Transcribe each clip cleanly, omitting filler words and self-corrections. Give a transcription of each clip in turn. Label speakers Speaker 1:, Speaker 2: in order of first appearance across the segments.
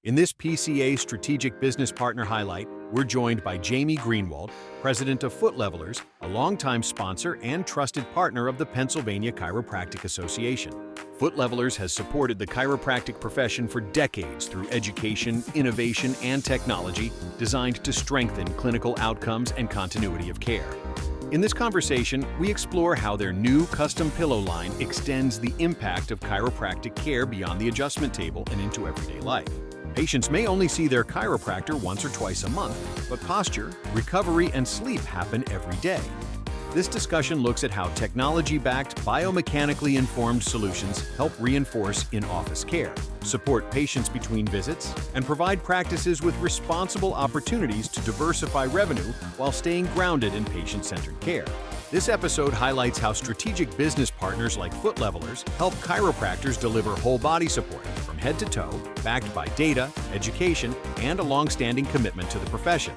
Speaker 1: In this PCA Strategic Business Partner Highlight, we're joined by Jamie Greenwalt, President of Foot Levelers, a longtime sponsor and trusted partner of the Pennsylvania Chiropractic Association. Foot Levelers has supported the chiropractic profession for decades through education, innovation, and technology designed to strengthen clinical outcomes and continuity of care. In this conversation, we explore how their new custom pillow line extends the impact of chiropractic care beyond the adjustment table and into everyday life. Patients may only see their chiropractor once or twice a month, but posture, recovery, and sleep happen every day. This discussion looks at how technology-backed, biomechanically informed solutions help reinforce in-office care, support patients between visits, and provide practices with responsible opportunities to diversify revenue while staying grounded in patient-centered care. This episode highlights how strategic business partners like Foot Levelers help chiropractors deliver whole-body support from head to toe, backed by data, education, and a long-standing commitment to the profession.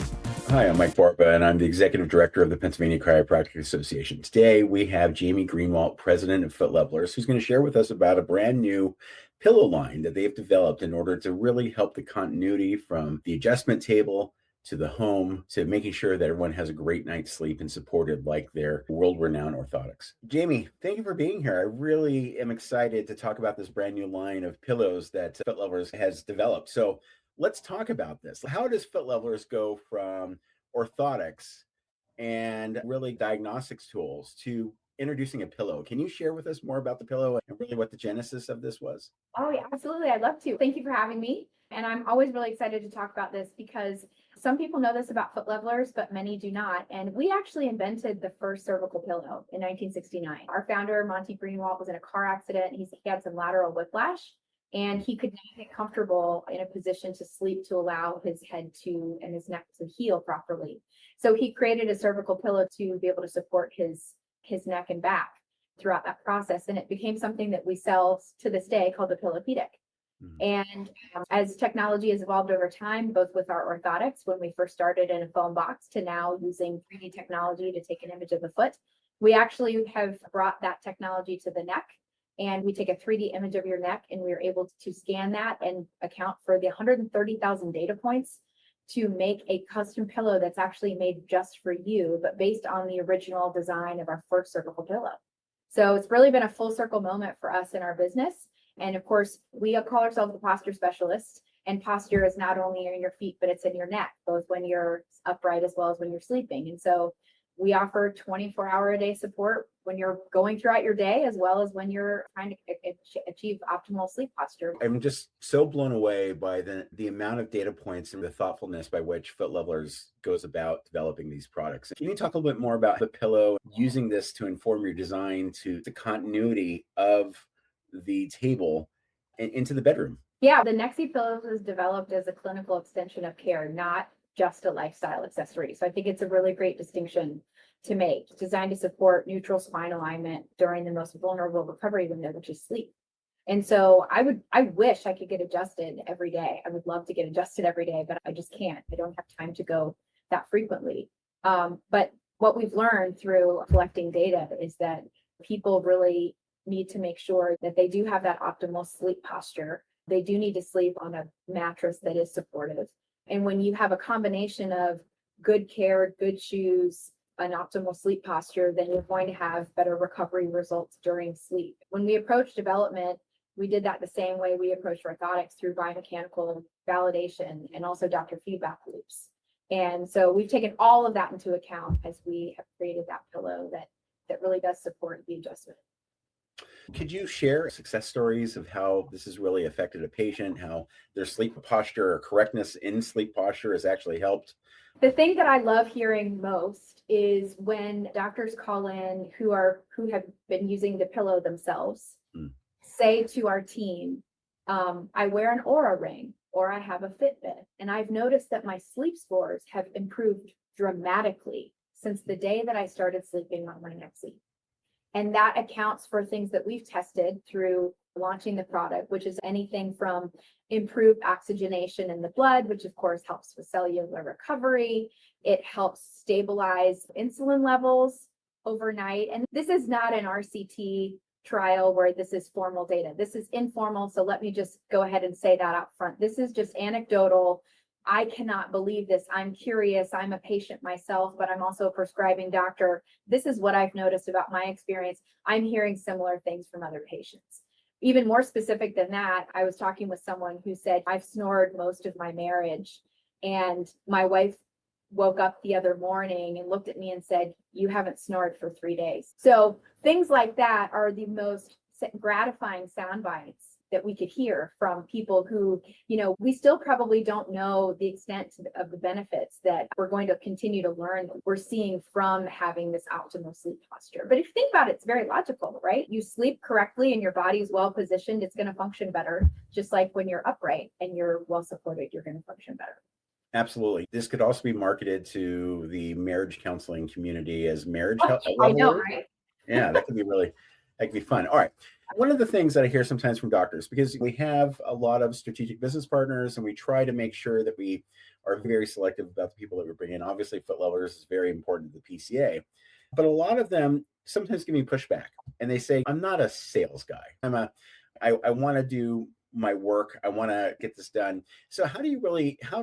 Speaker 2: Hi, I'm Mike Borba, and I'm the Executive Director of the Pennsylvania Chiropractic Association. Today, we have Jamie Greenwalt, President of Foot Levelers, who's going to share with us about a brand new pillow line that they've developed in order to really help the continuity from the adjustment table to the home, to making sure that everyone has a great night's sleep and supported like their world-renowned orthotics. Jamie, thank you for being here. I really am excited to talk about this brand new line of pillows that Foot Levelers has developed. So let's talk about this. How does Foot Levelers go from orthotics and really diagnostics tools to introducing a pillow? Can you share with us more about the pillow and really what the genesis of this was?
Speaker 3: Oh, yeah, absolutely. I'd love to. Thank you for having me. And I'm always really excited to talk about this because some people know this about Foot Levelers, but many do not. And we actually invented the first cervical pillow in 1969. Our founder, Monty Greenwalt, was in a car accident. He had some lateral whiplash, and he could not get comfortable in a position to sleep to allow his head to and his neck to heal properly. So he created a cervical pillow to be able to support his neck and back throughout that process. And it became something that we sell to this day called the Pillowpedic. And as technology has evolved over time, both with our orthotics, when we first started in a foam box, to now using 3D technology to take an image of the foot, we actually have brought that technology to the neck. And we take a 3D image of your neck, and we're able to scan that and account for the 130,000 data points to make a custom pillow that's actually made just for you, but based on the original design of our first cervical pillow. So it's really been a full circle moment for us in our business. And of course, we call ourselves the posture specialists, and posture is not only in your feet, but it's in your neck, both when you're upright as well as when you're sleeping. And so we offer 24-hour-a-day support when you're going throughout your day, as well as when you're trying to achieve optimal sleep posture.
Speaker 2: I'm just so blown away by the amount of data points and the thoughtfulness by which Foot Levelers goes about developing these products. Can you talk a little bit more about the pillow, using this to inform your design to the continuity of the table and into the bedroom?
Speaker 3: Yeah, the Nexi pillow was developed as a clinical extension of care, not just a lifestyle accessory. So I think it's a really great distinction to make. It's designed to support neutral spine alignment during the most vulnerable recovery window, which is sleep. And so I wish I could get adjusted every day. I would love to get adjusted every day, but I just can't. I don't have time to go that frequently. But what we've learned through collecting data is that people really need to make sure that they do have that optimal sleep posture. They do need to sleep on a mattress that is supportive. And when you have a combination of good care, good shoes, an optimal sleep posture, then you're going to have better recovery results during sleep. When we approached development, we did that the same way we approached orthotics, through biomechanical validation and also doctor feedback loops. And so we've taken all of that into account as we have created that pillow that really does support the adjustment.
Speaker 2: Could you share success stories of how this has really affected a patient, how their sleep posture or correctness in sleep posture has actually helped?
Speaker 3: The thing that I love hearing most is when doctors call in who have been using the pillow themselves, say to our team, I wear an Aura ring or I have a Fitbit, and I've noticed that my sleep scores have improved dramatically since the day that I started sleeping on my Nexi. And that accounts for things that we've tested through launching the product, which is anything from improved oxygenation in the blood, which of course helps with cellular recovery. It helps stabilize insulin levels overnight. And this is not an RCT trial where this is formal data. This is informal, so let me just go ahead and say that up front. This is just anecdotal. I cannot believe this. I'm curious. I'm a patient myself, but I'm also a prescribing doctor. This is what I've noticed about my experience. I'm hearing similar things from other patients. Even more specific than that, I was talking with someone who said, I've snored most of my marriage, and my wife woke up the other morning and looked at me and said, you haven't snored for 3 days. So things like that are the most gratifying sound bites that we could hear from people who, we still probably don't know the extent of the benefits that we're going to continue to learn that we're seeing from having this optimal sleep posture. But if you think about it, it's very logical, right? You sleep correctly and your body is well positioned, it's going to function better. Just like when you're upright and you're well supported, you're going to function better.
Speaker 2: Absolutely. This could also be marketed to the marriage counseling community as marriage.
Speaker 3: I know, right?
Speaker 2: Yeah, that could be fun. All right. One of the things that I hear sometimes from doctors, because we have a lot of strategic business partners and we try to make sure that we are very selective about the people that we bring in. Obviously, foot levelers is very important to the PCA, but a lot of them sometimes give me pushback and they say, I'm not a sales guy. I want to do my work. I want to get this done. So how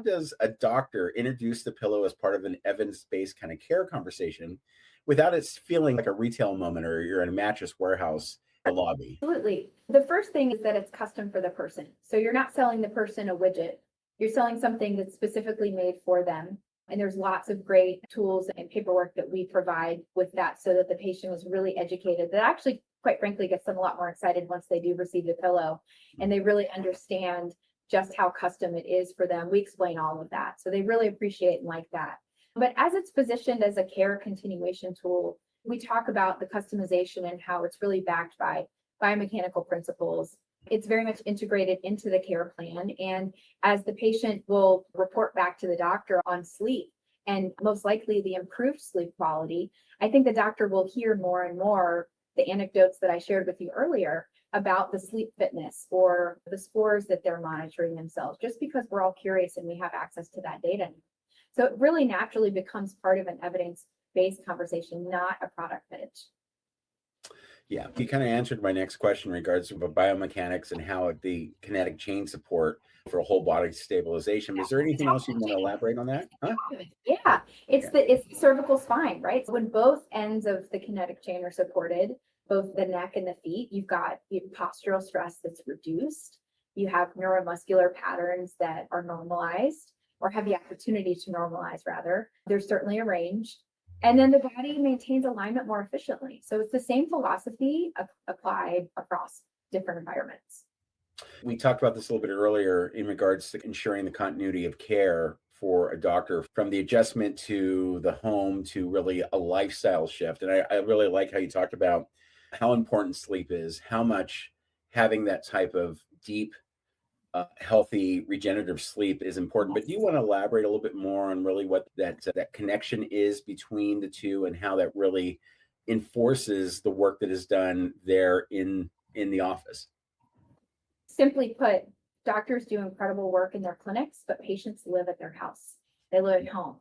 Speaker 2: does a doctor introduce the pillow as part of an evidence-based kind of care conversation without it feeling like a retail moment or you're in a mattress warehouse lobby?
Speaker 3: Absolutely. The first thing is that it's custom for the person. So you're not selling the person a widget. You're selling something that's specifically made for them. And there's lots of great tools and paperwork that we provide with that so that the patient is really educated. That actually, quite frankly, gets them a lot more excited once they do receive the pillow and they really understand just how custom it is for them. We explain all of that. So they really appreciate and like that. But as it's positioned as a care continuation tool, we talk about the customization and how it's really backed by biomechanical principles. It's very much integrated into the care plan. And as the patient will report back to the doctor on sleep and most likely the improved sleep quality, I think the doctor will hear more and more the anecdotes that I shared with you earlier about the sleep fitness or the scores that they're monitoring themselves, just because we're all curious and we have access to that data. So it really naturally becomes part of an evidence-based conversation, not a product pitch.
Speaker 2: Yeah, you kind of answered my next question in regards to biomechanics and how the kinetic chain support for a whole body stabilization. Is there anything else you want to elaborate on that? Huh?
Speaker 3: Yeah, it's the cervical spine, right? So when both ends of the kinetic chain are supported, both the neck and the feet, you've got postural stress that's reduced. You have neuromuscular patterns that are normalized or have the opportunity to normalize rather. There's certainly a range. And then the body maintains alignment more efficiently. So it's the same philosophy applied across different environments.
Speaker 2: We talked about this a little bit earlier in regards to ensuring the continuity of care for a doctor from the adjustment to the home to really a lifestyle shift. And I really like how you talked about how important sleep is, how much having that type of deep, healthy, regenerative sleep is important. But do you want to elaborate a little bit more on really what that connection is between the two and how that really enforces the work that is done there in the office?
Speaker 3: Simply put, doctors do incredible work in their clinics, but patients live at their house. They live at home.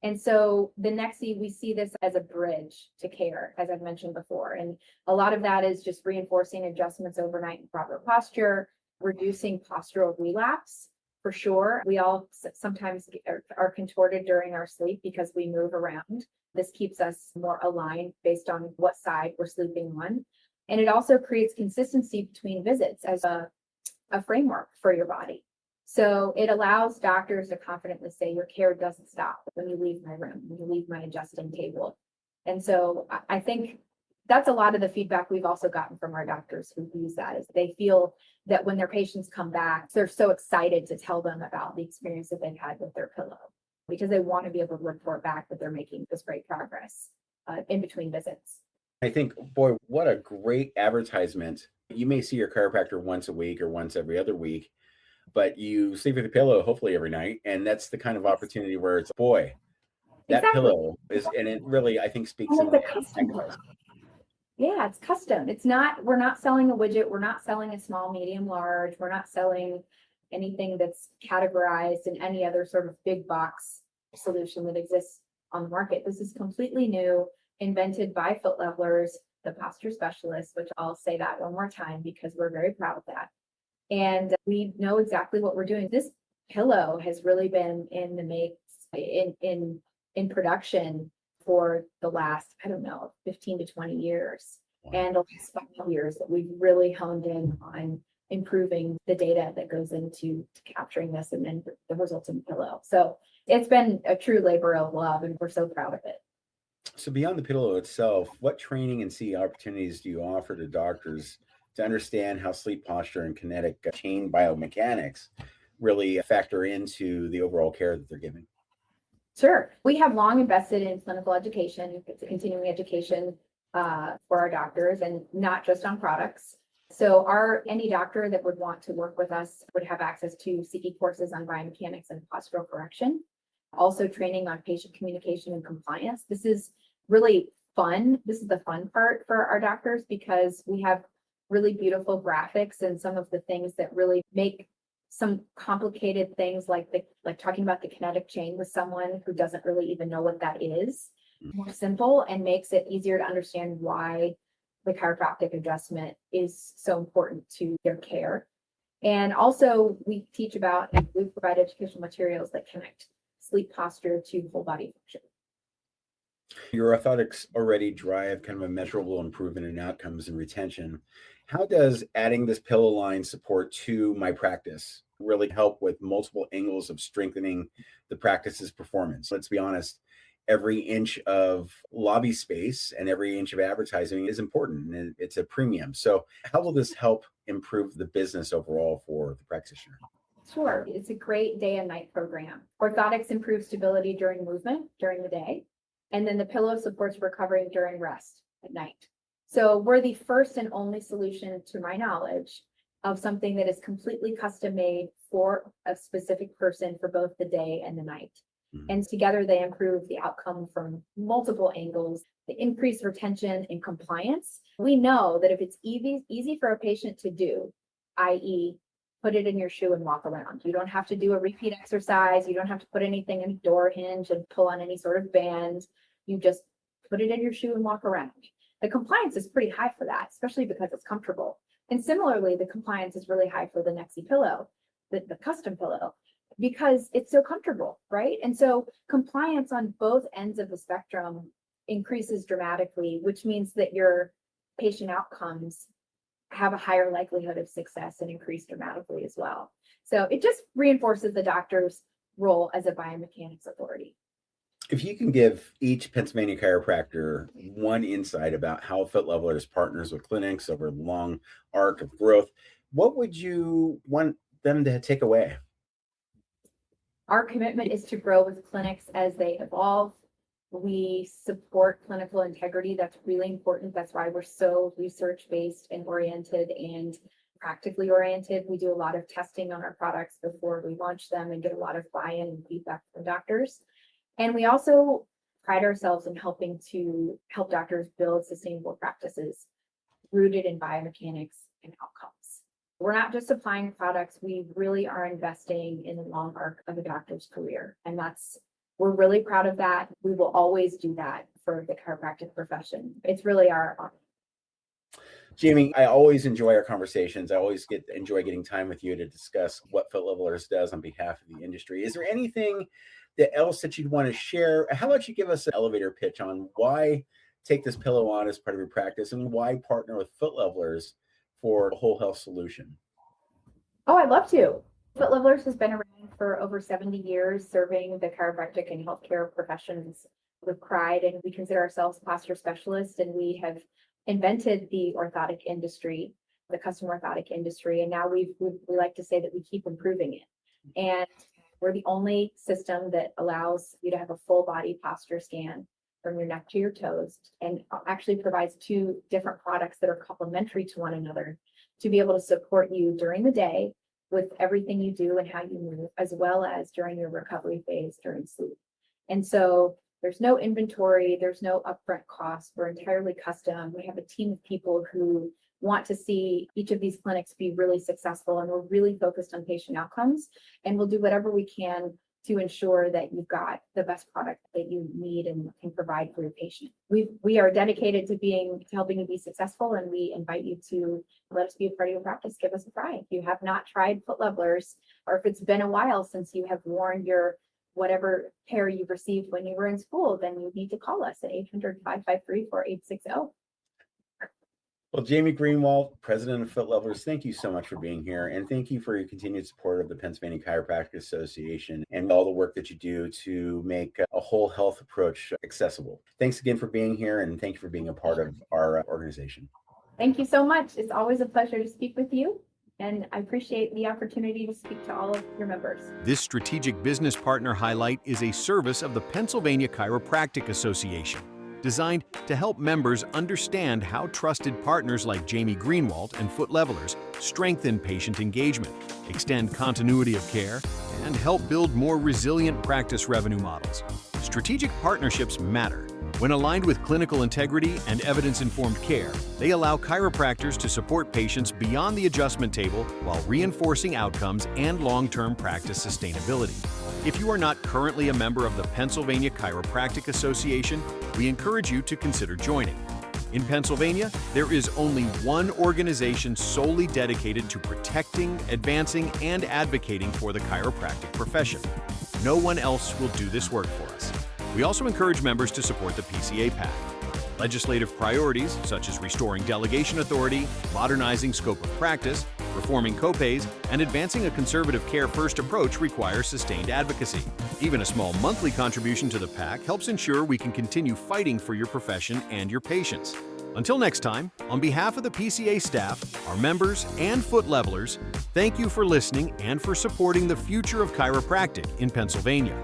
Speaker 3: And so the Nexi, we see this as a bridge to care, as I've mentioned before. And a lot of that is just reinforcing adjustments overnight in proper posture, reducing postural relapse for sure. We all sometimes are contorted during our sleep because we move around. This keeps us more aligned based on what side we're sleeping on. And it also creates consistency between visits as a framework for your body. So it allows doctors to confidently say your care doesn't stop when you leave my room, when you leave my adjusting table. And so I think that's a lot of the feedback we've also gotten from our doctors who use that, is they feel that when their patients come back, they're so excited to tell them about the experience that they've had with their pillow, because they want to be able to report back that they're making this great progress in between visits.
Speaker 2: I think, boy, what a great advertisement. You may see your chiropractor once a week or once every other week, but you sleep with a pillow hopefully every night. And that's the kind of opportunity where it's, boy, that pillow is, and it really, I think, speaks in
Speaker 3: the custom. Yeah, it's custom. It's not, we're not selling a widget. We're not selling a small, medium, large. We're not selling anything that's categorized in any other sort of big box solution that exists on the market. This is completely new, invented by foot levelers the posture specialist, which I'll say that one more time because we're very proud of that. And we know exactly what we're doing. This pillow has really been in the makes in production for the last, I don't know, 15 to 20 years. And the last 5 years that we've really honed in on improving the data that goes into capturing this and then the resulting pillow. So it's been a true labor of love, and we're so proud of it.
Speaker 2: So beyond the pillow itself, what training and CE opportunities do you offer to doctors to understand how sleep posture and kinetic chain biomechanics really factor into the overall care that they're giving?
Speaker 3: Sure. We have long invested in clinical education. It's a continuing education for our doctors, and not just on products. So any doctor that would want to work with us would have access to CE courses on biomechanics and postural correction, also training on patient communication and compliance. This is really fun. This is the fun part for our doctors because we have really beautiful graphics and some of the things that really make some complicated things like talking about the kinetic chain with someone who doesn't really even know what that is more simple, and makes it easier to understand why the chiropractic adjustment is so important to their care. And also we teach about and we provide educational materials that connect sleep posture to whole body function.
Speaker 2: Your orthotics already drive kind of a measurable improvement in outcomes and retention. How does adding this pillow line support to my practice really help with multiple angles of strengthening the practice's performance? Let's be honest, every inch of lobby space and every inch of advertising is important, and it's a premium. So how will this help improve the business overall for the practitioner?
Speaker 3: Sure. It's a great day and night program. Orthotics improves stability during movement during the day, and then the pillow supports recovery during rest at night. So we're the first and only solution, to my knowledge, of something that is completely custom made for a specific person for both the day and the night. And together they improve the outcome from multiple angles. They increase retention and compliance. We know that if it's easy for a patient to do, i.e., put it in your shoe and walk around. You don't have to do a repeat exercise. You don't have to put anything in a door hinge and pull on any sort of band. You just put it in your shoe and walk around. The compliance is pretty high for that, especially because it's comfortable. And similarly, the compliance is really high for the Nexi pillow, the custom pillow, because it's so comfortable, right? And so compliance on both ends of the spectrum increases dramatically, which means that your patient outcomes have a higher likelihood of success and increase dramatically as well. So it just reinforces the doctor's role as a biomechanics authority.
Speaker 2: If you can give each Pennsylvania chiropractor one insight about how Fit Levelers partners with clinics over a long arc of growth, what would you want them to take away?
Speaker 3: Our commitment is to grow with clinics as they evolve. We support clinical integrity. That's really important. That's why we're so research-based and oriented and practically oriented. We do a lot of testing on our products before we launch them and get a lot of buy-in and feedback from doctors. And we also pride ourselves in helping to help doctors build sustainable practices rooted in biomechanics and outcomes. We're not just supplying products, we really are investing in the long arc of a doctor's career. And we're really proud of that. We will always do that for the chiropractic profession. It's really our honor.
Speaker 2: Jamie, I always enjoy our conversations. I always enjoy getting time with you to discuss what Fit Levelers does on behalf of the industry. Is there anything else that you'd want to share? How about you give us an elevator pitch on why take this pillow on as part of your practice and why partner with Fit Levelers for a whole health solution?
Speaker 3: Oh, I'd love to. Fit Levelers has been around for over 70 years, serving the chiropractic and healthcare professions with pride, and we consider ourselves posture specialists, and we have invented the orthotic industry, the custom orthotic industry, and now we like to say that we keep improving it. And we're the only system that allows you to have a full body posture scan from your neck to your toes, and actually provides two different products that are complementary to one another to be able to support you during the day with everything you do and how you move, as well as during your recovery phase during sleep. And so there's no inventory, there's no upfront cost. We're entirely custom. We have a team of people who want to see each of these clinics be really successful, and we're really focused on patient outcomes, and we'll do whatever we can to ensure that you've got the best product that you need and can provide for your patient. We are dedicated to helping you be successful, and we invite you to let us be a part of your practice. Give us a try. If you have not tried foot levelers, or if it's been a while since you have worn your whatever pair you received when you were in school, then you need to call us at 800-553-4860.
Speaker 2: Well, Jamie Greenwalt, President of Foot Levelers, thank you so much for being here. And thank you for your continued support of the Pennsylvania Chiropractic Association and all the work that you do to make a whole health approach accessible. Thanks again for being here, and thank you for being a part of our organization.
Speaker 3: Thank you so much. It's always a pleasure to speak with you, and I appreciate the opportunity to speak to all of your members.
Speaker 1: This strategic business partner highlight is a service of the Pennsylvania Chiropractic Association, designed to help members understand how trusted partners like Jamie Greenwalt and Foot Levelers strengthen patient engagement, extend continuity of care, and help build more resilient practice revenue models. Strategic partnerships matter. When aligned with clinical integrity and evidence-informed care, they allow chiropractors to support patients beyond the adjustment table while reinforcing outcomes and long-term practice sustainability. If you are not currently a member of the Pennsylvania Chiropractic Association, we encourage you to consider joining. In Pennsylvania, there is only one organization solely dedicated to protecting, advancing, and advocating for the chiropractic profession. No one else will do this work for us. We also encourage members to support the PCA path. Legislative priorities, such as restoring delegation authority, modernizing scope of practice, reforming copays, and advancing a conservative care-first approach, require sustained advocacy. Even a small monthly contribution to the PAC helps ensure we can continue fighting for your profession and your patients. Until next time, on behalf of the PCA staff, our members, and Foot Levelers, thank you for listening and for supporting the future of chiropractic in Pennsylvania.